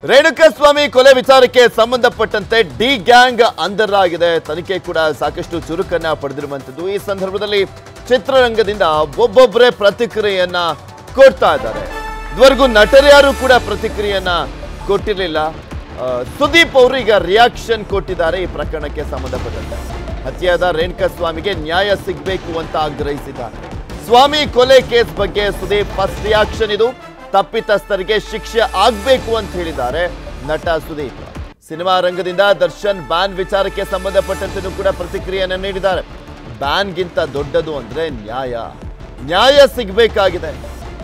ರೇಣುಕಾಸ್ವಾಮಿ ಕೊಲೆ ವಿಚಾರಕ್ಕೆ ಸಂಬಂಧಪಟ್ಟಂತೆ ಡಿ ಗ್ಯಾಂಗ್ ಅಂಧರಾಗಿದೆ. ತನಿಖೆ ಕೂಡ ಸಾಕಷ್ಟು ಚುರುಕನ್ನ ಪಡೆದಿರುವಂತದ್ದು. ಈ ಸಂದರ್ಭದಲ್ಲಿ ಚಿತ್ರರಂಗದಿಂದ ಒಬ್ಬೊಬ್ಬರೇ ಪ್ರತಿಕ್ರಿಯೆಯನ್ನ ಕೊಡ್ತಾ ಇದ್ದಾರೆ. ಇದುವರೆಗೂ ನಟರ್ಯಾರು ಕೂಡ ಪ್ರತಿಕ್ರಿಯೆಯನ್ನ ಕೊಟ್ಟಿರಲಿಲ್ಲ. ಸುದೀಪ್ ಅವರು ಈಗ ರಿಯಾಕ್ಷನ್ ಕೊಟ್ಟಿದ್ದಾರೆ. ಈ ಪ್ರಕರಣಕ್ಕೆ ಸಂಬಂಧಪಟ್ಟಂತೆ ಹತ್ಯೆಯಾದ ರೇಣುಕಾಸ್ವಾಮಿಗೆ ನ್ಯಾಯ ಸಿಗಬೇಕು ಅಂತ ಆಗ್ರಹಿಸಿದ್ದಾರೆ. ಸ್ವಾಮಿ ಕೊಲೆ ಕೇಸ್ ಬಗ್ಗೆ ಸುದೀಪ್ ಫಸ್ಟ್ ರಿಯಾಕ್ಷನ್ ಇದು. ತಪ್ಪಿತಸ್ಥರಿಗೆ ಶಿಕ್ಷೆ ಆಗಬೇಕು ಅಂತ ಹೇಳಿದ್ದಾರೆ ನಟ ಸುದೀಪ್. ಸಿನಿಮಾ ರಂಗದಿಂದ ದರ್ಶನ್ ಬ್ಯಾನ್ ವಿಚಾರಕ್ಕೆ ಸಂಬಂಧಪಟ್ಟಂತೆ ಕೂಡ ಪ್ರತಿಕ್ರಿಯೆಯನ್ನು ನೀಡಿದ್ದಾರೆ. ಬ್ಯಾನ್ಗಿಂತ ದೊಡ್ಡದು ಅಂದ್ರೆ ನ್ಯಾಯ ಸಿಗಬೇಕಾಗಿದೆ.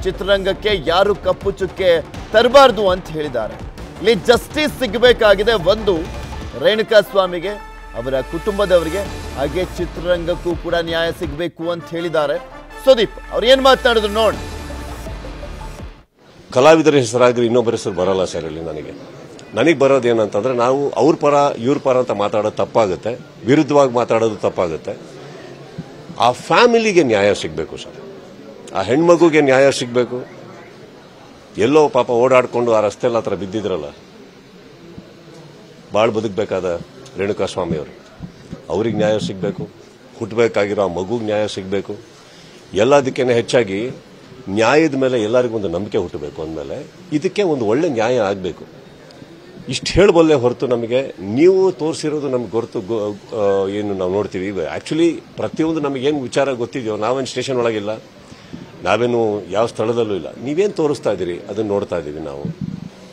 ಚಿತ್ರರಂಗಕ್ಕೆ ಯಾರು ಕಪ್ಪು ಚುಕ್ಕೆ ತರಬಾರ್ದು ಅಂತ ಹೇಳಿದ್ದಾರೆ. ಇಲ್ಲಿ ಜಸ್ಟಿಸ್ ಸಿಗಬೇಕಾಗಿದೆ. ಒಂದು ರೇಣುಕಾಸ್ವಾಮಿಗೆ, ಅವರ ಕುಟುಂಬದವರಿಗೆ, ಹಾಗೆ ಚಿತ್ರರಂಗಕ್ಕೂ ಕೂಡ ನ್ಯಾಯ ಸಿಗಬೇಕು ಅಂತ ಹೇಳಿದ್ದಾರೆ ಸುದೀಪ್. ಅವ್ರು ಏನ್ ಮಾತನಾಡಿದ್ರು ನೋಡಿ. ಕಲಾವಿದರ ಹೆಸರಾಗ್ರಿ ಇನ್ನೊಬ್ಬರ ಹೆಸರು ಬರಲ್ಲ ಸರ್. ಇಲ್ಲಿ ನನಗೆ ಬರೋದೇನಂತಂದ್ರೆ, ನಾವು ಅವ್ರ ಪರ ಇವ್ರ ಪರ ಅಂತ ಮಾತಾಡೋದು ತಪ್ಪಾಗುತ್ತೆ, ವಿರುದ್ಧವಾಗಿ ಮಾತಾಡೋದು ತಪ್ಪಾಗುತ್ತೆ. ಆ ಫ್ಯಾಮಿಲಿಗೆ ನ್ಯಾಯ ಸಿಗಬೇಕು ಸರ್. ಆ ಹೆಣ್ಮಗುಗೆ ನ್ಯಾಯ ಸಿಗಬೇಕು. ಎಲ್ಲೋ ಪಾಪ ಓಡಾಡ್ಕೊಂಡು ಆ ರಸ್ತೆಲ್ಲ ಹತ್ರ ಬಿದ್ದಿದ್ರಲ್ಲ, ಭಾಳ ಬದುಕಬೇಕಾದ ರೇಣುಕಾಸ್ವಾಮಿ ಅವರು, ಅವ್ರಿಗೆ ನ್ಯಾಯ ಸಿಗಬೇಕು. ಹುಟ್ಟಬೇಕಾಗಿರೋ ಆ ಮಗುಗೆ ನ್ಯಾಯ ಸಿಗಬೇಕು. ಎಲ್ಲದಕ್ಕೇನೆ ಹೆಚ್ಚಾಗಿ ನ್ಯಾಯದ ಮೇಲೆ ಎಲ್ಲರಿಗೂ ಒಂದು ನಂಬಿಕೆ ಹುಟ್ಟಬೇಕು. ಅಂದಮೇಲೆ ಇದಕ್ಕೆ ಒಂದು ಒಳ್ಳೆ ನ್ಯಾಯ ಆಗಬೇಕು. ಇಷ್ಟು ಹೇಳಬಲ್ಲೆ ಹೊರತು ನಮಗೆ ನೀವು ತೋರಿಸಿರೋದು ನಮ್ಗೆ ಹೊರತು ಏನು ನಾವು ನೋಡ್ತೀವಿ. ಆಕ್ಚುಲಿ ಪ್ರತಿಯೊಂದು ನಮಗೇನು ವಿಚಾರ ಗೊತ್ತಿದೆಯೋ, ನಾವೇನು ಸ್ಟೇಷನ್ ಒಳಗಿಲ್ಲ, ನಾವೇನು ಯಾವ ಸ್ಥಳದಲ್ಲೂ ಇಲ್ಲ. ನೀವೇನು ತೋರಿಸ್ತಾ ಇದ್ದೀರಿ ಅದನ್ನು ನೋಡ್ತಾ ಇದ್ದೀವಿ. ನಾವು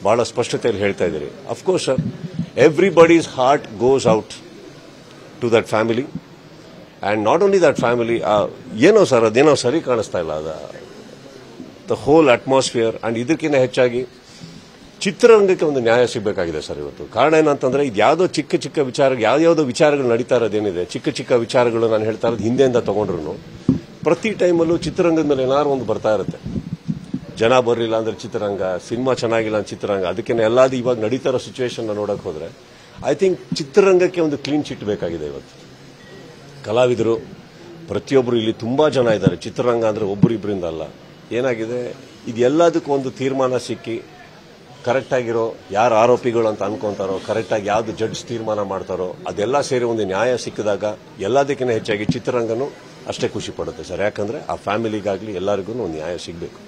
ಬಹಳ ಸ್ಪಷ್ಟತೆಯಲ್ಲಿ ಹೇಳ್ತಾ ಇದ್ದೀರಿ. Of course sir, everybody's heart goes out to that family. And not only that family, ಏನೋ ಸರ್ ಅದೇನೋ ಸರಿ ಕಾಣಿಸ್ತಾ ಇಲ್ಲ ದ ಹೋಲ್ ಅಟ್ಮಾಸ್ಫಿಯರ್. ಆ್ಯಂಡ್ ಇದಕ್ಕಿಂತ ಹೆಚ್ಚಾಗಿ ಚಿತ್ರರಂಗಕ್ಕೆ ಒಂದು ನ್ಯಾಯ ಸಿಗಬೇಕಾಗಿದೆ ಸರ್ ಇವತ್ತು. ಕಾರಣ ಏನಂತಂದ್ರೆ, ಇದು ಯಾವುದೋ ಚಿಕ್ಕ ಚಿಕ್ಕ ವಿಚಾರ, ಯಾವ್ಯಾವುದೋ ವಿಚಾರಗಳು ನಡೀತಾ ಇರೋದೇನಿದೆ, ಚಿಕ್ಕ ಚಿಕ್ಕ ವಿಚಾರಗಳು ನಾನು ಹೇಳ್ತಾ ಇರೋದು ಹಿಂದೆಯಿಂದ ತಗೊಂಡ್ರು ಪ್ರತಿ ಟೈಮಲ್ಲೂ ಚಿತ್ರರಂಗದ ಮೇಲೆ ಏನಾದ್ರು ಒಂದು ಬರ್ತಾ ಇರುತ್ತೆ. ಜನ ಬರಲಿಲ್ಲ ಅಂದ್ರೆ ಚಿತ್ರರಂಗ, ಸಿನಿಮಾ ಚೆನ್ನಾಗಿಲ್ಲ ಅಂದ್ರೆ ಚಿತ್ರರಂಗ. ಅದಕ್ಕೇನೆ ಎಲ್ಲಾದು ಇವಾಗ ನಡೀತಾ ಇರೋ ಸಿಚುವೇಶನ್ ನೋಡಕ್ ಹೋದ್ರೆ ಐ ಥಿಂಕ್ ಚಿತ್ರರಂಗಕ್ಕೆ ಒಂದು ಕ್ಲೀನ್ ಚಿಟ್ ಬೇಕಾಗಿದೆ ಇವತ್ತು. ಕಲಾವಿದರು ಪ್ರತಿಯೊಬ್ಬರು ಇಲ್ಲಿ ತುಂಬಾ ಜನ ಇದ್ದಾರೆ. ಚಿತ್ರರಂಗ ಅಂದ್ರೆ ಒಬ್ಬರಿಬ್ಬರಿಂದ ಅಲ್ಲ. ಏನಾಗಿದೆ, ಇದೆಲ್ಲದಕ್ಕೂ ಒಂದು ತೀರ್ಮಾನ ಸಿಕ್ಕಿ ಕರೆಕ್ಟ್ ಆಗಿರೋ, ಯಾರು ಆರೋಪಿಗಳು ಅಂತ ಅನ್ಕೊಂತಾರೋ, ಕರೆಕ್ಟಾಗಿ ಯಾವ್ದು ಜಡ್ಜ್ ತೀರ್ಮಾನ ಮಾಡ್ತಾರೋ, ಅದೆಲ್ಲ ಸೇರಿ ಒಂದು ನ್ಯಾಯ ಸಿಕ್ಕಿದಾಗ ಎಲ್ಲದಕ್ಕಿಂತ ಹೆಚ್ಚಾಗಿ ಚಿತ್ರರಂಗನೂ ಅಷ್ಟೇ ಖುಷಿ ಪಡುತ್ತೆ ಸರ್. ಯಾಕಂದ್ರೆ ಆ ಫ್ಯಾಮಿಲಿಗಾಗ್ಲಿ ಎಲ್ಲರಿಗೂ ಒಂದು ನ್ಯಾಯ ಸಿಗಬೇಕು.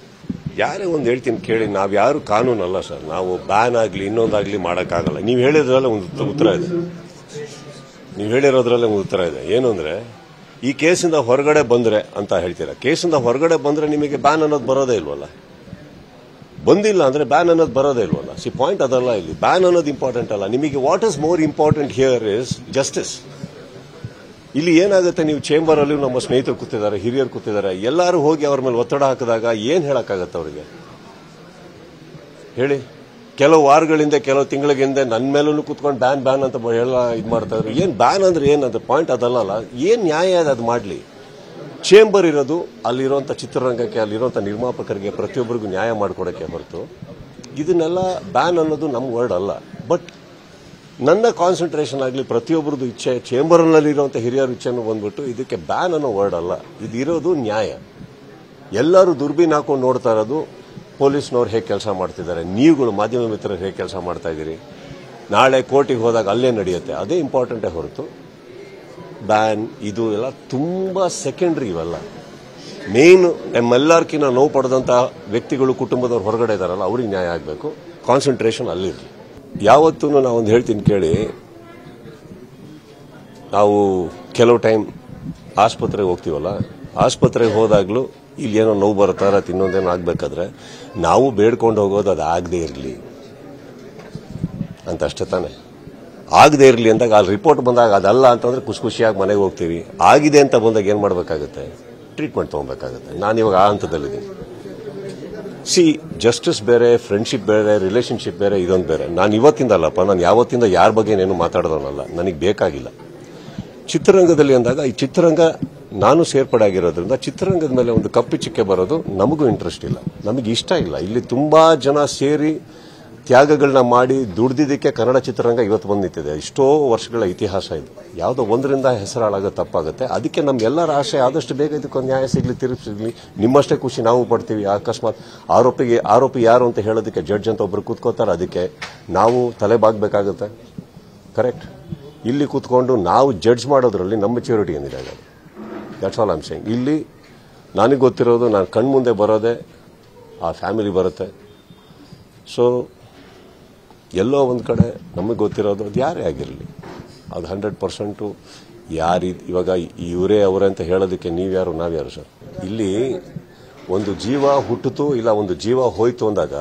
ಯಾರೇ ಒಂದು ಹೇಳ್ತೀನಿ ಕೇಳಿ, ನಾವ್ಯಾರು ಕಾನೂನಲ್ಲ ಸರ್. ನಾವು ಬ್ಯಾನ್ ಆಗಲಿ ಇನ್ನೊಂದಾಗ್ಲಿ ಮಾಡೋಕ್ಕಾಗಲ್ಲ. ನೀವು ಹೇಳಿದ್ರಲ್ಲ ಒಂದು ಉತ್ತರ ಇದೆ. ನೀವು ಹೇಳಿರೋದ್ರಲ್ಲೇ ಒಂದು ಉತ್ತರ ಇದೆ. ಏನು ಅಂದ್ರೆ, ಈ ಕೇಸಿಂದ ಹೊರಗಡೆ ಬಂದ್ರೆ ಅಂತ ಹೇಳ್ತೀರಾ. ಕೇಸಿಂದ ಹೊರಗಡೆ ಬಂದ್ರೆ ನಿಮಗೆ ಬ್ಯಾನ್ ಅನ್ನೋದು ಬರೋದೇ ಇಲ್ವಲ್ಲ. ಬಂದಿಲ್ಲ ಅಂದ್ರೆ ಬ್ಯಾನ್ ಅನ್ನೋದು ಬರೋದೇ ಇಲ್ವಲ್ಲ. ಪಾಯಿಂಟ್ ಅದಲ್ಲ. ಇಲ್ಲಿ ಬ್ಯಾನ್ ಅನ್ನೋದು ಇಂಪಾರ್ಟೆಂಟ್ ಅಲ್ಲ. ನಿಮಗೆ what is more important here is justice. ಇಲ್ಲಿ ಏನಾಗುತ್ತೆ, ನೀವು ಚೇಂಬರ್ ಅಲ್ಲಿ ನಮ್ಮ ಸ್ನೇಹಿತರು ಕೂತಿದ್ದಾರೆ, ಹಿರಿಯರು ಕೂತಿದ್ದಾರೆ, ಎಲ್ಲರೂ ಹೋಗಿ ಅವ್ರ ಮೇಲೆ ಒತ್ತಡ ಹಾಕಿದಾಗ ಏನ್ ಹೇಳಕ್ಕಾಗತ್ತೆ ಅವರಿಗೆ ಹೇಳಿ? ಕೆಲವು ವಾರಗಳಿಂದ, ಕೆಲವು ತಿಂಗಳಿಂದ ನನ್ನ ಮೇಲೂ ಕೂತ್ಕೊಂಡು ಬ್ಯಾನ್ ಅಂತ ಎಲ್ಲ ಇದು ಮಾಡ್ತಾ ಇದ್ರು. ಏನ್ ಬ್ಯಾನ್ ಅಂದ್ರೆ ಏನಂತ ಪಾಯಿಂಟ್ ಅದಲ್ಲ. ಏನ್ ನ್ಯಾಯ ಅದು ಮಾಡಲಿ. ಚೇಂಬರ್ ಇರೋದು ಅಲ್ಲಿರುವಂತ ಚಿತ್ರರಂಗಕ್ಕೆ, ಅಲ್ಲಿರುವಂತ ನಿರ್ಮಾಪಕರಿಗೆ, ಪ್ರತಿಯೊಬ್ಬರಿಗೂ ನ್ಯಾಯ ಮಾಡಿಕೊಡಕ್ಕೆ ಹೊರತು ಇದನ್ನೆಲ್ಲ ಬ್ಯಾನ್ ಅನ್ನೋದು ನಮ್ಮ ವರ್ಡ್ ಅಲ್ಲ. ಬಟ್ ನನ್ನ ಕಾನ್ಸಂಟ್ರೇಷನ್ ಆಗಲಿ, ಪ್ರತಿಯೊಬ್ಬರದ್ದು ಇಚ್ಛೆ, ಚೇಂಬರ್ನಲ್ಲಿರುವಂಥ ಹಿರಿಯರ ಇಚ್ಛೆನೂ ಬಂದ್ಬಿಟ್ಟು ಇದಕ್ಕೆ ಬ್ಯಾನ್ ಅನ್ನೋ ವರ್ಡ್ ಅಲ್ಲ. ಇದಿರೋದು ನ್ಯಾಯ. ಎಲ್ಲರೂ ದುರ್ಬೀನ್ ಹಾಕೊಂಡು ನೋಡ್ತಾ ಇರೋದು ಪೊಲೀಸ್ನವ್ರು ಹೇಗೆ ಕೆಲಸ ಮಾಡ್ತಿದ್ದಾರೆ, ನೀವುಗಳು ಮಾಧ್ಯಮ ಮಿತ್ರರು ಹೇಗೆ ಕೆಲಸ ಮಾಡ್ತಾ ಇದ್ದೀರಿ. ನಾಳೆ ಕೋರ್ಟಿಗೆ ಹೋದಾಗ ಅಲ್ಲೇ ನಡೆಯುತ್ತೆ. ಅದೇ ಇಂಪಾರ್ಟೆಂಟೇ ಹೊರತು ಬ್ಯಾನ್ ಇದು ಎಲ್ಲ ತುಂಬಾ ಸೆಕೆಂಡ್ರಿ. ಇವೆಲ್ಲ ಮೇನ್ ನಮ್ಮೆಲ್ಲರ್ಕಿನ್ನ ನೋವು ಪಡೆದಂತಹ ವ್ಯಕ್ತಿಗಳು, ಕುಟುಂಬದವ್ರು ಹೊರಗಡೆ ಇದಾರಲ್ಲ, ಅವ್ರಿಗೆ ನ್ಯಾಯ ಆಗಬೇಕು. ಕಾನ್ಸಂಟ್ರೇಷನ್ ಅಲ್ಲಿರಲಿ. ಯಾವತ್ತೂ ನಾವೊಂದು ಹೇಳ್ತೀನಿ ಕೇಳಿ, ನಾವು ಕೆಲವು ಟೈಮ್ ಆಸ್ಪತ್ರೆಗೆ ಹೋಗ್ತೀವಲ್ಲ, ಆಸ್ಪತ್ರೆಗೆ ಹೋದಾಗ್ಲೂ ಇಲ್ಲಿ ಏನೋ ನೋವು ಬರ್ತಾರ, ಇನ್ನೊಂದೇನೋ ಆಗ್ಬೇಕಾದ್ರೆ ನಾವು ಬೇಡ್ಕೊಂಡು ಹೋಗೋದು ಅದು ಆಗದೆ ಇರಲಿ ಅಂತ ಅಷ್ಟೇ ತಾನೆ. ಆಗದೆ ಇರಲಿ ಅಂದಾಗ ಅಲ್ಲಿ ರಿಪೋರ್ಟ್ ಬಂದಾಗ ಅದಲ್ಲ ಅಂತಂದ್ರೆ ಖುಷಿಯಾಗಿ ಮನೆಗೆ ಹೋಗ್ತೀವಿ. ಆಗಿದೆ ಅಂತ ಬಂದಾಗ ಏನ್ ಮಾಡಬೇಕಾಗುತ್ತೆ? ಟ್ರೀಟ್ಮೆಂಟ್ ತಗೊಬೇಕಾಗುತ್ತೆ. ನಾನಿವಾಗ ಆ ಹಂತದಲ್ಲಿದ್ದೀನಿ. ಜಸ್ಟಿಸ್ ಬೇರೆ, ಫ್ರೆಂಡ್ಶಿಪ್ ಬೇರೆ, ರಿಲೇಶನ್ಶಿಪ್ ಬೇರೆ, ಇದೊಂದು ಬೇರೆ. ನಾನು ಇವತ್ತಿಂದ ಅಲ್ಲಪ್ಪ, ನಾನು ಯಾವತ್ತಿಂದ ಯಾರ ಬಗ್ಗೆ ಏನು ಮಾತಾಡೋದನ್ನಲ್ಲ. ನನಗೆ ಬೇಕಾಗಿಲ್ಲ. ಚಿತ್ರರಂಗದಲ್ಲಿ ಅಂದಾಗ ಈ ಚಿತ್ರರಂಗ ನಾನು ಸೇರ್ಪಡೆ ಆಗಿರೋದ್ರಿಂದ ಚಿತ್ರರಂಗದ ಮೇಲೆ ಒಂದು ಕಪ್ಪು ಚಿಕ್ಕೆ ಬರೋದು ನಮಗೂ ಇಂಟ್ರೆಸ್ಟ್ ಇಲ್ಲ, ನಮಗೆ ಇಷ್ಟ ಇಲ್ಲ. ಇಲ್ಲಿ ತುಂಬಾ ಜನ ಸೇರಿ ತ್ಯಾಗಗಳನ್ನ ಮಾಡಿ ದುಡ್ದಿದ್ದಕ್ಕೆ ಕನ್ನಡ ಚಿತ್ರರಂಗ ಇವತ್ತು ಬಂದು ನಿಂತಿದೆ. ಎಷ್ಟೋ ವರ್ಷಗಳ ಇತಿಹಾಸ ಇದು. ಯಾವುದೋ ಒಂದರಿಂದ ಹೆಸರಾಳಾಗೋದು ತಪ್ಪಾಗುತ್ತೆ. ಅದಕ್ಕೆ ನಮ್ಗೆಲ್ಲರ ಆಶೆ ಆದಷ್ಟು ಬೇಗ ಇದಕ್ಕೊಂದು ನ್ಯಾಯ ಸಿಗಲಿ, ತಿರುಗಿ ಸಿಗಲಿ. ನಿಮ್ಮಷ್ಟೇ ಖುಷಿ ನಾವು ಪಡ್ತೀವಿ. ಅಕಸ್ಮಾತ್ ಆರೋಪಿ ಯಾರು ಅಂತ ಹೇಳೋದಕ್ಕೆ ಜಡ್ಜ್ ಅಂತ ಒಬ್ರು ಕೂತ್ಕೋತಾರೆ, ಅದಕ್ಕೆ ನಾವು ತಲೆ ಬಾಗಬೇಕಾಗುತ್ತೆ. ಕರೆಕ್ಟ್. ಇಲ್ಲಿ ಕೂತ್ಕೊಂಡು ನಾವು ಜಡ್ಜ್ ಮಾಡೋದ್ರಲ್ಲಿ ನಮ್ಮ ಮೆಚ್ಯೂರಿಟಿ ಏನಿದೆ, that's all I am saying. ಇಲ್ಲಿ ನನಗೆ ಗೊತ್ತಿರೋದು, ನಾನು ಕಣ್ಮುಂದೆ ಬರೋದೇ ಆ ಫ್ಯಾಮಿಲಿ ಬರುತ್ತೆ. ಸೊ ಎಲ್ಲೋ ಒಂದು ಕಡೆ ನಮಗೆ ಗೊತ್ತಿರೋದು ಅದು ಯಾರೇ ಆಗಿರಲಿ, ಅದು 100% ಇವಾಗ ಇವರೇ ಅವರೇ ಅಂತ ಹೇಳೋದಕ್ಕೆ ನೀವ್ಯಾರು ನಾವ್ಯಾರು ಸರ್? ಇಲ್ಲಿ ಒಂದು ಜೀವ ಹುಟ್ಟಿತು ಇಲ್ಲ ಒಂದು ಜೀವ ಹೋಯ್ತು ಅಂದಾಗ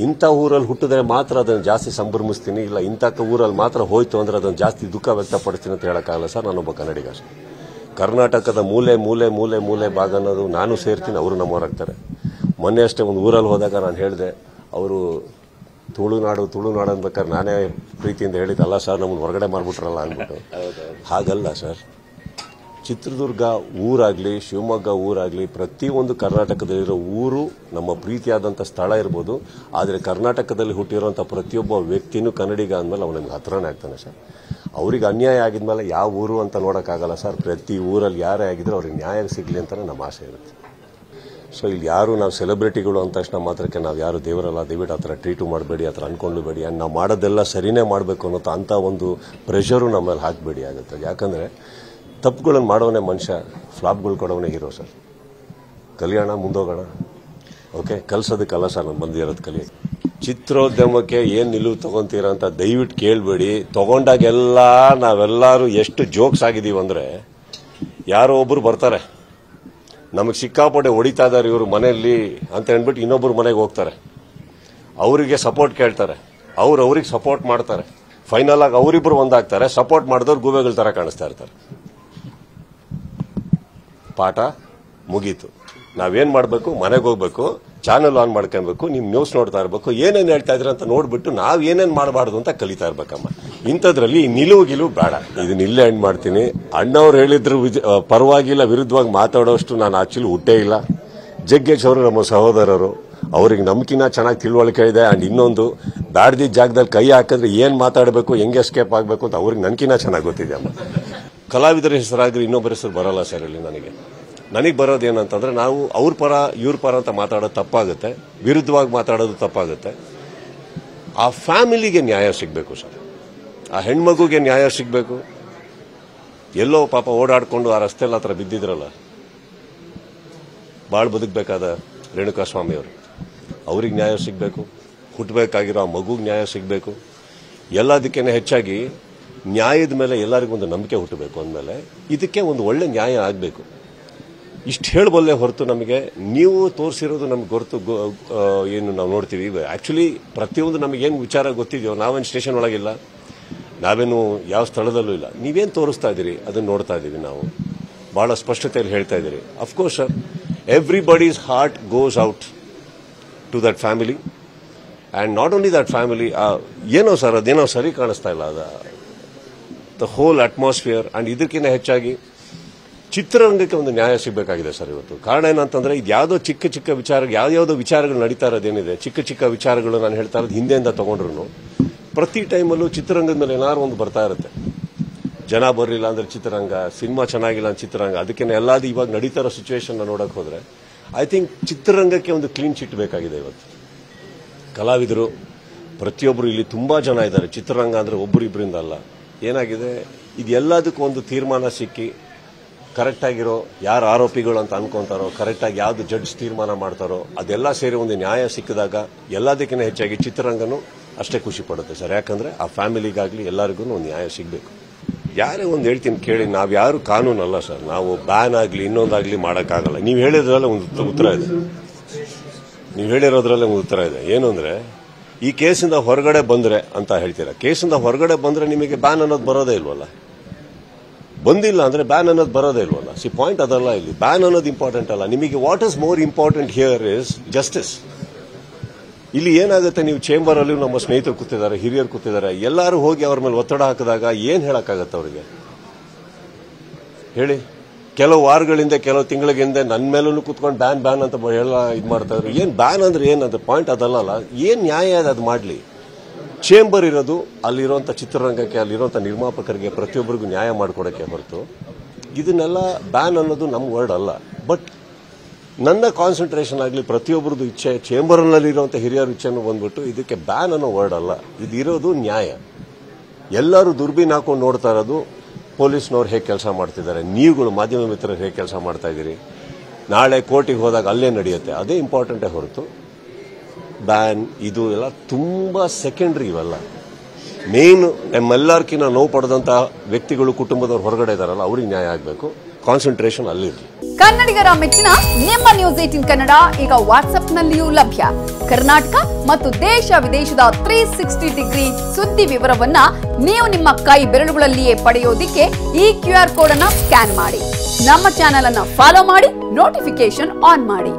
ಇಂಥ ಊರಲ್ಲಿ ಹುಟ್ಟಿದ್ರೆ ಮಾತ್ರ ಅದನ್ನು ಜಾಸ್ತಿ ಸಂಭ್ರಮಿಸ್ತೀನಿ, ಇಲ್ಲ ಇಂಥ ಊರಲ್ಲಿ ಮಾತ್ರ ಹೋಯ್ತು ಅಂದ್ರೆ ಅದನ್ನು ಜಾಸ್ತಿ ದುಃಖ ವ್ಯಕ್ತಪಡಿಸ್ತೀನಿ ಅಂತ ಹೇಳೋಕ್ಕಾಗಲ್ಲ ಸರ್. ನಾನೊಬ್ಬ ಕನ್ನಡಿಗ ಸರ್. ಕರ್ನಾಟಕದ ಮೂಲೆ ಮೂಲೆ ಮೂಲೆ ಮೂಲೆ ಭಾಗ ಅನ್ನೋದು ನಾನು ಸೇರ್ತೀನಿ, ಅವರು ನಮ್ಮವರಾಗ್ತಾರೆ. ಮೊನ್ನೆ ಅಷ್ಟೇ ಒಂದು ಊರಲ್ಲಿ ಹೋದಾಗ ನಾನು ಹೇಳಿದೆ, ಅವರು ತುಳುನಾಡು ಅನ್ಬೇಕಾದ್ರೆ ನಾನೇ ಪ್ರೀತಿಯಿಂದ ಹೇಳಿದ್ದಲ್ಲ ಸರ್, ನಮ್ಮನ್ನು ಹೊರಗಡೆ ಮಾಡ್ಬಿಟ್ರಲ್ಲ ಅಂದ್ಬಿಟ್ಟು. ಹಾಗಲ್ಲ ಸರ್. ಚಿತ್ರದುರ್ಗ ಊರಾಗ್ಲಿ, ಶಿವಮೊಗ್ಗ ಊರಾಗ್ಲಿ, ಪ್ರತಿಯೊಂದು ಕರ್ನಾಟಕದಲ್ಲಿರೋ ಊರು ನಮ್ಮ ಪ್ರೀತಿಯಾದಂಥ ಸ್ಥಳ ಇರ್ಬೋದು. ಆದರೆ ಕರ್ನಾಟಕದಲ್ಲಿ ಹುಟ್ಟಿರೋಂಥ ಪ್ರತಿಯೊಬ್ಬ ವ್ಯಕ್ತಿನೂ ಕನ್ನಡಿಗ ಅಂದಮೇಲೆ ಅವನು ನಮ್ಗೆ ಹತ್ರನೇ ಆಗ್ತಾನೆ ಸರ್. ಅವ್ರಿಗೆ ಅನ್ಯಾಯ ಆಗಿದ್ಮೇಲೆ ಯಾವ ಊರು ಅಂತ ನೋಡೋಕ್ಕಾಗಲ್ಲ ಸರ್. ಪ್ರತಿ ಊರಲ್ಲಿ ಯಾರೇ ಆಗಿದ್ರು ಅವ್ರಿಗೆ ನ್ಯಾಯ ಸಿಗಲಿ ಅಂತಲೇ ನಮ್ಮ ಆಸೆ ಇರುತ್ತೆ. ಸೊ ಇಲ್ಲಿ ಯಾರು ನಾವು ಸೆಲೆಬ್ರಿಟಿಗಳು ಅಂದ ತಕ್ಷಣ ಮಾತ್ರಕ್ಕೆ ನಾವು ಯಾರು ದೇವರಲ್ಲ, ದಯವಿಟ್ಟು ಆ ಥರ ಟ್ರೀಟು ಮಾಡಬೇಡಿ, ಆ ಥರ ಅಂದ್ಕೊಂಡ್ಬೇಡಿ. ಆ್ಯಂಡ್ ನಾವು ಮಾಡೋದೆಲ್ಲ ಸರಿನೇ ಮಾಡಬೇಕು ಅನ್ನೋ ಅಂಥ ಒಂದು ಪ್ರೆಷರು ನಮ್ಮಲ್ಲಿ ಹಾಕಬೇಡಿ ಆಗುತ್ತೆ. ಯಾಕಂದರೆ ತಪ್ಪುಗಳನ್ನು ಮಾಡೋನೇ ಮನುಷ್ಯ, ಫ್ಲಾಪ್ಗಳು ಕೊಡೋನೇ ಹೀರೋ ಸರ್. ಕಲಿಯೋಣ, ಮುಂದೋಗೋಣ. ಓಕೆ, ಕಲಿಸೋದಕ್ಕಲ್ಲ ಸರ್ ನಾನು ಬಂದಿರೋದು, ಕಲಿಯೋದು. ಚಿತ್ರೋದ್ಯಮಕ್ಕೆ ಏನು ನಿಲುವು ತಗೊಂತೀರ ಅಂತ ದಯವಿಟ್ಟು ಕೇಳಬೇಡಿ. ತಗೊಂಡಾಗೆಲ್ಲ ನಾವೆಲ್ಲರೂ ಎಷ್ಟು ಜೋಕ್ಸ್ ಆಗಿದ್ದೀವಿ ಅಂದರೆ, ಯಾರೋ ಒಬ್ಬರು ಬರ್ತಾರೆ, ನಮಗೆ ಸಿಕ್ಕಾಪಟ್ಟೆ ಹೊಡಿತಾ ಇದ್ದಾರೆ ಇವರು ಮನೆಯಲ್ಲಿ ಅಂತ ಹೇಳ್ಬಿಟ್ಟು ಇನ್ನೊಬ್ಬರು ಮನೆಗೆ ಹೋಗ್ತಾರೆ, ಅವರಿಗೆ ಸಪೋರ್ಟ್ ಕೇಳ್ತಾರೆ, ಅವ್ರಿಗೆ ಸಪೋರ್ಟ್ ಮಾಡ್ತಾರೆ. ಫೈನಲ್ ಆಗಿ ಅವರಿಬ್ಬರು ಒಂದಾಗ್ತಾರೆ. ಸಪೋರ್ಟ್ ಮಾಡಿದವ್ರು ಗೂಬೆಗಳ ಥರ ಕಾಣಿಸ್ತಾ ಇರ್ತಾರೆ. ಪಾಠ ಮುಗೀತು. ನಾವೇನ್ ಮಾಡಬೇಕು, ಮನೆಗೆ ಹೋಗ್ಬೇಕು, ಚಾನಲ್ ಆನ್ ಮಾಡ್ಕೊಬೇಕು, ನಿಮ್ ನ್ಯೂಸ್ ನೋಡ್ತಾ ಇರಬೇಕು, ಏನೇನು ಹೇಳ್ತಾ ಇದ್ರ ಅಂತ ನೋಡ್ಬಿಟ್ಟು ನಾವ್ ಏನೇನ್ ಮಾಡಬಾರ್ದು ಅಂತ ಕಲಿತಾ ಇರ್ಬೇಕಮ್ಮ. ಇಂಥದ್ರಲ್ಲಿ ನಿಲುವು ಬೇಡ. ಇದನ್ನ ಇಲ್ಲೇ ಎಂಡ್ ಮಾಡ್ತೀನಿ. ಅಣ್ಣವ್ರು ಹೇಳಿದ್ರು ಪರವಾಗಿಲ್ಲ, ವಿರುದ್ಧವಾಗಿ ಮಾತಾಡೋಷ್ಟು ನಾನು ಆಕ್ಚುಲಿ ಹುಟ್ಟೇ ಇಲ್ಲ. ಜಗ್ಗೇಶ್ ಅವರು ನಮ್ಮ ಸಹೋದರರು, ಅವ್ರಿಗೆ ನಮ್ಕಿನ್ನ ಚೆನ್ನಾಗಿ ತಿಳುವಳಿಕೆ ಇದೆ. ಅಂಡ್ ಇನ್ನೊಂದು, ಬ್ಯಾಡ್ದಿದ್ದ ಜಾಗದಲ್ಲಿ ಕೈ ಹಾಕಿದ್ರೆ ಏನ್ ಮಾತಾಡಬೇಕು, ಹೆಂಗೆ ಎಸ್ಕೇಪ್ ಆಗಬೇಕು ಅಂತ ಅವ್ರಿಗೆ ನನ್ಕಿನ್ನ ಚೆನ್ನಾಗಿ ಗೊತ್ತಿದೆ ಅಮ್ಮ. ಕಲಾವಿದರ ಹೆಸರಾಗ್ರಿ ಇನ್ನೊಬ್ಬರ ಹೆಸರು ಬರಲ್ಲ ಸರ್. ಇಲ್ಲಿ ನನಗೆ ಬರೋದೇನಂತಂದ್ರೆ, ನಾವು ಅವ್ರ ಪರ ಇವ್ರ ಪರ ಅಂತ ಮಾತಾಡೋದು ತಪ್ಪಾಗುತ್ತೆ, ವಿರುದ್ಧವಾಗಿ ಮಾತಾಡೋದು ತಪ್ಪಾಗುತ್ತೆ. ಆ ಫ್ಯಾಮಿಲಿಗೆ ನ್ಯಾಯ ಸಿಗಬೇಕು ಸರ್. ಆ ಹೆಣ್ಮಗುಗೆ ನ್ಯಾಯ ಸಿಗಬೇಕು. ಎಲ್ಲೋ ಪಾಪ ಓಡಾಡ್ಕೊಂಡು ಆ ರಸ್ತೆಲ್ಲ ಹತ್ರ ಬಿದ್ದಿದ್ರಲ್ಲ, ಬಾಳ್ ಬದುಕಬೇಕಾದ ರೇಣುಕಾಸ್ವಾಮಿ ಅವರು, ಅವ್ರಿಗೆ ನ್ಯಾಯ ಸಿಗಬೇಕು. ಹುಟ್ಟಬೇಕಾಗಿರೋ ಆ ಮಗುಗೆ ನ್ಯಾಯ ಸಿಗಬೇಕು. ಎಲ್ಲದಕ್ಕಿಂತ ಹೆಚ್ಚಾಗಿ ನ್ಯಾಯದ ಮೇಲೆ ಎಲ್ಲರಿಗೊಂದು ನಂಬಿಕೆ ಹುಟ್ಟಬೇಕು ಅಂದಮೇಲೆ ಇದಕ್ಕೆ ಒಂದು ಒಳ್ಳೆ ನ್ಯಾಯ ಆಗಬೇಕು. ಇಷ್ಟು ಹೇಳಬಲ್ಲೆ ಹೊರತು ನಮಗೆ ನೀವು ತೋರಿಸಿರೋದು ನಮ್ಗೆ ಹೊರತು ಏನು ನಾವು ನೋಡ್ತೀವಿ. ಆಕ್ಚುಲಿ ಪ್ರತಿಯೊಂದು ನಮಗೇನು ವಿಚಾರ ಗೊತ್ತಿದೆಯೋ, ನಾವೇನು ಸ್ಟೇಷನ್ ಒಳಗಿಲ್ಲ, ನಾವೇನು ಯಾವ ಸ್ಥಳದಲ್ಲೂ ಇಲ್ಲ. ನೀವೇನು ತೋರಿಸ್ತಾ ಇದ್ದೀರಿ ಅದನ್ನು ನೋಡ್ತಾ ಇದ್ದೀವಿ ನಾವು. ಬಹಳ ಸ್ಪಷ್ಟತೆಯಲ್ಲಿ ಹೇಳ್ತಾ ಇದ್ದೀರಿ. Of course sir, everybody's heart goes out to that family. And not only that family, ಏನೋ ಸರ್ ಅದೇನೋ ಸರಿ ಕಾಣಿಸ್ತಾ ಇಲ್ಲ, ದ ಹೋಲ್ ಅಟ್ಮಾಸ್ಫಿಯರ್. ಆ್ಯಂಡ್ ಇದಕ್ಕಿಂತ ಹೆಚ್ಚಾಗಿ ಚಿತ್ರರಂಗಕ್ಕೆ ಒಂದು ನ್ಯಾಯ ಸಿಗಬೇಕಾಗಿದೆ ಸರ್ ಇವತ್ತು. ಕಾರಣ ಏನಂತಂದ್ರೆ, ಇದು ಯಾವುದೋ ಚಿಕ್ಕ ಚಿಕ್ಕ ವಿಚಾರ, ಯಾವ್ಯಾವುದೋ ವಿಚಾರಗಳು ನಡೀತಾ ಇರೋದೇನಿದೆ, ಚಿಕ್ಕ ಚಿಕ್ಕ ವಿಚಾರಗಳು ನಾನು ಹೇಳ್ತಾ ಇರೋದು ಹಿಂದೆಯಿಂದ ತಗೊಂಡ್ರು ಪ್ರತಿ ಟೈಮಲ್ಲೂ ಚಿತ್ರರಂಗದ ಮೇಲೆ ಏನಾದ್ರು ಒಂದು ಬರ್ತಾ ಇರುತ್ತೆ. ಜನ ಬರಲಿಲ್ಲ ಅಂದ್ರೆ ಚಿತ್ರರಂಗ, ಸಿನಿಮಾ ಚೆನ್ನಾಗಿಲ್ಲ ಅಂದ್ರೆ ಚಿತ್ರರಂಗ. ಅದಕ್ಕೆ ಎಲ್ಲಾದ್ರೂ ಇವಾಗ ನಡೀತಾ ಇರೋ ಸಿಚುವೇಶನ್ ನೋಡಕ್ ಹೋದ್ರೆ ಐ ಥಿಂಕ್ ಚಿತ್ರರಂಗಕ್ಕೆ ಒಂದು ಕ್ಲೀನ್ ಚಿಟ್ ಬೇಕಾಗಿದೆ ಇವತ್ತು. ಕಲಾವಿದರು ಪ್ರತಿಯೊಬ್ಬರು ಇಲ್ಲಿ ತುಂಬಾ ಜನ ಇದ್ದಾರೆ. ಚಿತ್ರರಂಗ ಅಂದ್ರೆ ಒಬ್ಬರಿಬ್ಬರಿಂದ ಅಲ್ಲ. ಏನಾಗಿದೆ, ಇದು ಎಲ್ಲದಕ್ಕೂ ಒಂದು ತೀರ್ಮಾನ ಸಿಕ್ಕಿ ಕರೆಕ್ಟ್ ಆಗಿರೋ, ಯಾರು ಆರೋಪಿಗಳು ಅಂತ ಅನ್ಕೊಂತಾರೋ, ಕರೆಕ್ಟಾಗಿ ಯಾವ್ದು ಜಡ್ಜ್ ತೀರ್ಮಾನ ಮಾಡ್ತಾರೋ, ಅದೆಲ್ಲ ಸೇರಿ ಒಂದು ನ್ಯಾಯ ಸಿಕ್ಕಿದಾಗ ಎಲ್ಲದಕ್ಕಿಂತ ಹೆಚ್ಚಾಗಿ ಚಿತ್ರರಂಗನೂ ಅಷ್ಟೇ ಖುಷಿ ಪಡುತ್ತೆ ಸರ್. ಯಾಕಂದ್ರೆ ಆ ಫ್ಯಾಮಿಲಿಗಾಗ್ಲಿ ಎಲ್ಲರಿಗೂ ಒಂದು ನ್ಯಾಯ ಸಿಗಬೇಕು. ಯಾರೇ ಒಂದು ಹೇಳ್ತೀನಿ ಕೇಳಿ, ನಾವು ಯಾರು ಕಾನೂನಲ್ಲ ಸರ್. ನಾವು ಬ್ಯಾನ್ ಆಗಲಿ ಇನ್ನೊಂದಾಗ್ಲಿ ಮಾಡೋಕ್ಕಾಗಲ್ಲ. ನೀವು ಹೇಳಿದ್ರಲ್ಲೇ ಒಂದು ಉತ್ತರ ಇದೆ. ನೀವು ಹೇಳಿರೋದ್ರಲ್ಲೇ ಒಂದು ಉತ್ತರ ಇದೆ. ಏನು ಅಂದ್ರೆ, ಈ ಕೇಸಿಂದ ಹೊರಗಡೆ ಬಂದ್ರೆ ಅಂತ ಹೇಳ್ತೀರಾ. ಕೇಸಿಂದ ಹೊರಗಡೆ ಬಂದ್ರೆ ನಿಮಗೆ ಬ್ಯಾನ್ ಅನ್ನೋದು ಬರೋದೇ ಇಲ್ವಲ್ಲ. ಬಂದಿಲ್ಲ ಅಂದ್ರೆ ಬ್ಯಾನ್ ಅನ್ನೋದು ಬರೋದೇ ಇಲ್ವಲ್ಲ. ಪಾಯಿಂಟ್ ಅದಲ್ಲ. ಇಲ್ಲಿ ಬ್ಯಾನ್ ಅನ್ನೋದು ಇಂಪಾರ್ಟೆಂಟ್ ಅಲ್ಲ. ನಿಮಗೆ what is more important here is justice. ಇಲ್ಲಿ ಏನಾಗುತ್ತೆ, ನೀವು ಚೇಂಬರ್ ಅಲ್ಲಿ ನಮ್ಮ ಸ್ನೇಹಿತರು ಕೂತಿದ್ದಾರೆ, ಹಿರಿಯರು ಕೂತಿದ್ದಾರೆ, ಎಲ್ಲರೂ ಹೋಗಿ ಅವ್ರ ಮೇಲೆ ಒತ್ತಡ ಹಾಕಿದಾಗ ಏನ್ ಹೇಳಕ್ಕಾಗತ್ತೆ ಅವರಿಗೆ ಹೇಳಿ? ಕೆಲವು ವಾರಗಳಿಂದ, ಕೆಲವು ತಿಂಗಳಿಂದ ನನ್ನ ಮೇಲೂ ಕೂತ್ಕೊಂಡು ಬ್ಯಾನ್ ಅಂತ ಎಲ್ಲ ಇದು ಮಾಡ್ತಾ ಇದ್ರು. ಏನ್ ಬ್ಯಾನ್ ಅಂದ್ರೆ ಏನಂತ ಪಾಯಿಂಟ್ ಅದಲ್ಲ. ಏನ್ ನ್ಯಾಯ ಅದು ಮಾಡ್ಲಿ. ಚೇಂಬರ್ ಇರೋದು ಅಲ್ಲಿರುವಂಥ ಚಿತ್ರರಂಗಕ್ಕೆ, ಅಲ್ಲಿರುವಂಥ ನಿರ್ಮಾಪಕರಿಗೆ, ಪ್ರತಿಯೊಬ್ಬರಿಗೂ ನ್ಯಾಯ ಮಾಡಿಕೊಡೋಕ್ಕೆ ಹೊರತು ಇದನ್ನೆಲ್ಲ ಬ್ಯಾನ್ ಅನ್ನೋದು ನಮ್ಮ ವರ್ಡ್ ಅಲ್ಲ. ಬಟ್ ನನ್ನ ಕಾನ್ಸಂಟ್ರೇಷನ್ ಆಗಲಿ, ಪ್ರತಿಯೊಬ್ಬರದ್ದು ಇಚ್ಛೆ, ಚೇಂಬರ್ನಲ್ಲಿರುವಂಥ ಹಿರಿಯರ ಇಚ್ಛೆನೂ ಬಂದ್ಬಿಟ್ಟು ಇದಕ್ಕೆ ಬ್ಯಾನ್ ಅನ್ನೋ ವರ್ಡ್ ಅಲ್ಲ. ಇದಿರೋದು ನ್ಯಾಯ. ಎಲ್ಲರೂ ದುರ್ಬೀನ್ ಹಾಕೊಂಡು ನೋಡ್ತಾ ಇರೋದು ಪೊಲೀಸ್ನವ್ರು ಹೇಗೆ ಕೆಲಸ ಮಾಡ್ತಿದ್ದಾರೆ, ನೀವುಗಳು ಮಾಧ್ಯಮ ಮಿತ್ರರು ಹೇಗೆ ಕೆಲಸ ಮಾಡ್ತಾ ಇದ್ದೀರಿ, ನಾಳೆ ಕೋರ್ಟಿಗೆ ಹೋದಾಗ ಅಲ್ಲೇ ನಡೆಯುತ್ತೆ, ಅದೇ ಇಂಪಾರ್ಟೆಂಟೇ ಹೊರತು ಬ್ಯಾನ್ ಇದು ಎಲ್ಲ ತುಂಬ ಸೆಕೆಂಡ್ರಿ. ಇವೆಲ್ಲ ಮೇನ್ ನಮ್ಮೆಲ್ಲರ್ಕಿನ್ನ ನೋವು ಪಡೆದಂಥ ವ್ಯಕ್ತಿಗಳು, ಕುಟುಂಬದವ್ರು ಹೊರಗಡೆ ಇದಾರಲ್ಲ, ಅವ್ರಿಗೆ ನ್ಯಾಯ ಆಗಬೇಕು. ಕಾನ್ಸಂಟ್ರೇಷನ್ ಅಲ್ಲಿರಲಿ. ಕನ್ನಡಿಗರ ಮೆಚ್ಚಿನ ನಿಮ್ಮ ನ್ಯೂಸ್ 18 ಕನ್ನಡ ಈಗ ವಾಟ್ಸ್ಆಪ್ನಲ್ಲಿಯೂ ಲಭ್ಯ. ಕರ್ನಾಟಕ ಮತ್ತು ದೇಶ ವಿದೇಶದ 360 ಡಿಗ್ರಿ ಸುದ್ದಿ ವಿವರವನ್ನ ನೀವು ನಿಮ್ಮ ಕೈ ಬೆರಳುಗಳಲ್ಲಿಯೇ ಪಡೆಯೋದಿಕ್ಕೆ ಈ QR ಕೋಡ್ ಅನ್ನ ಸ್ಕ್ಯಾನ್ ಮಾಡಿ. ನಮ್ಮ ಚಾನೆಲ್ ಅನ್ನ ಫಾಲೋ ಮಾಡಿ, ನೋಟಿಫಿಕೇಶನ್ ಆನ್ ಮಾಡಿ.